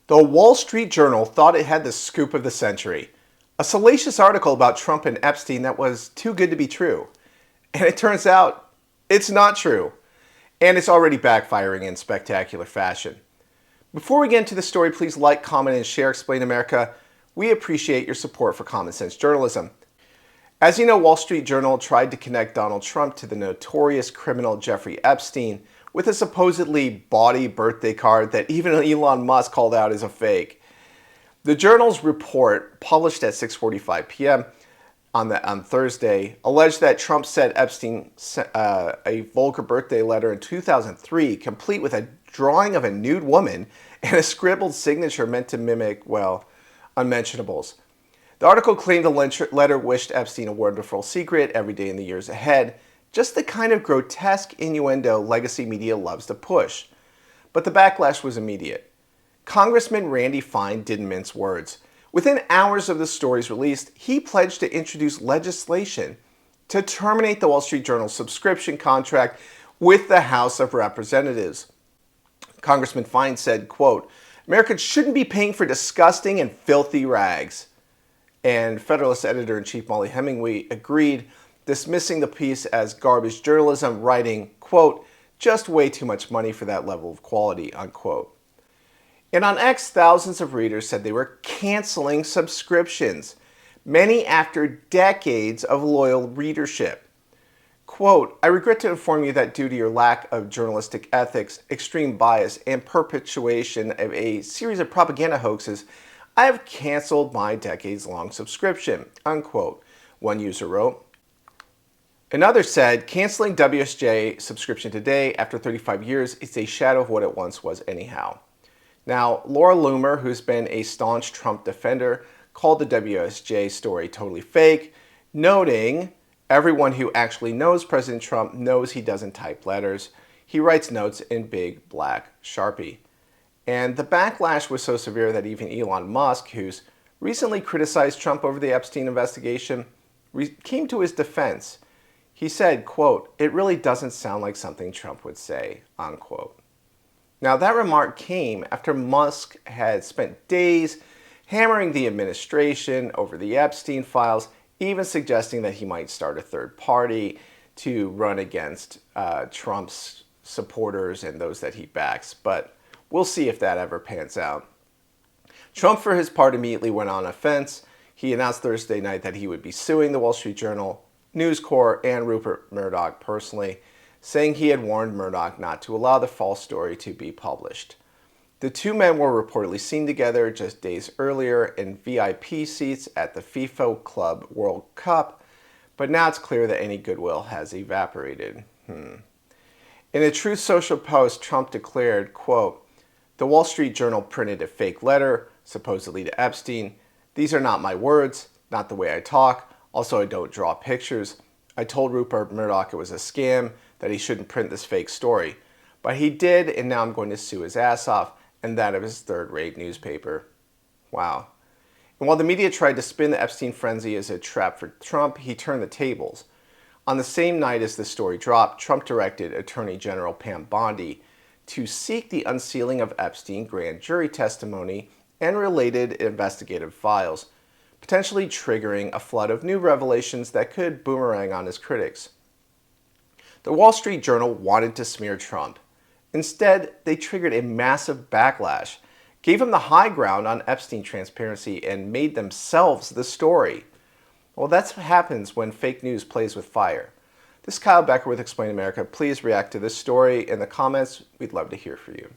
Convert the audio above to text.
The Wall Street Journal thought it had the scoop of the century. A salacious article about Trump and Epstein that was too good to be true. And it turns out it's not true. And it's already backfiring in spectacular fashion. Before we get into the story, please like, comment, and share Explain America. We appreciate your support for common sense journalism. As you know, Wall Street Journal tried to connect Donald Trump to the notorious criminal Jeffrey Epstein with a supposedly bawdy birthday card that even Elon Musk called out as a fake. The Journal's report, published at 6:45 p.m. on Thursday, alleged that Trump sent Epstein a vulgar birthday letter in 2003, complete with a drawing of a nude woman and a scribbled signature meant to mimic, well, unmentionables. The article claimed the letter wished Epstein a wonderful secret every day in the years ahead, just the kind of grotesque innuendo legacy media loves to push. But the backlash was immediate. Congressman Randy Fine didn't mince words. Within hours of the story's release, he pledged to introduce legislation to terminate the Wall Street Journal subscription contract with the House of Representatives. Congressman Fine said, quote, "Americans shouldn't be paying for disgusting and filthy rags." And Federalist editor-in-chief Molly Hemingway agreed, dismissing the piece as garbage journalism, writing, quote, "just way too much money for that level of quality," unquote. And on X, thousands of readers said they were canceling subscriptions, many after decades of loyal readership. Quote, "I regret to inform you that due to your lack of journalistic ethics, extreme bias, and perpetuation of a series of propaganda hoaxes, I have canceled my decades-long subscription," unquote, one user wrote. Another said, "Canceling WSJ subscription today after 35 years is a shadow of what it once was anyhow." Now, Laura Loomer, who's been a staunch Trump defender, called the WSJ story totally fake, noting everyone who actually knows President Trump knows he doesn't type letters. He writes notes in big black Sharpie. And the backlash was so severe that even Elon Musk, who's recently criticized Trump over the Epstein investigation, came to his defense. He said, quote, "It really doesn't sound like something Trump would say," unquote. Now, that remark came after Musk had spent days hammering the administration over the Epstein files, even suggesting that he might start a third party to run against Trump's supporters and those that he backs. But we'll see if that ever pans out. Trump, for his part, immediately went on offense. He announced Thursday night that he would be suing the Wall Street Journal, News Corp, and Rupert Murdoch personally, saying he had warned Murdoch not to allow the false story to be published. The two men were reportedly seen together just days earlier in VIP seats at the FIFA Club World Cup, but now it's clear that any goodwill has evaporated. In a Truth Social post, Trump declared, quote, "The Wall Street Journal printed a fake letter, supposedly to Epstein. These are not my words, not the way I talk. Also, I don't draw pictures. I told Rupert Murdoch it was a scam, that he shouldn't print this fake story. But he did, and now I'm going to sue his ass off, and that of his third-rate newspaper." Wow. And while the media tried to spin the Epstein frenzy as a trap for Trump, he turned the tables. On the same night as the story dropped, Trump directed Attorney General Pam Bondi to seek the unsealing of Epstein grand jury testimony and related investigative files, potentially triggering a flood of new revelations that could boomerang on his critics. The Wall Street Journal wanted to smear Trump. Instead, they triggered a massive backlash, gave him the high ground on Epstein transparency, and made themselves the story. Well, that's what happens when fake news plays with fire. This is Kyle Becker with Explain America. Please react to this story in the comments. We'd love to hear from you.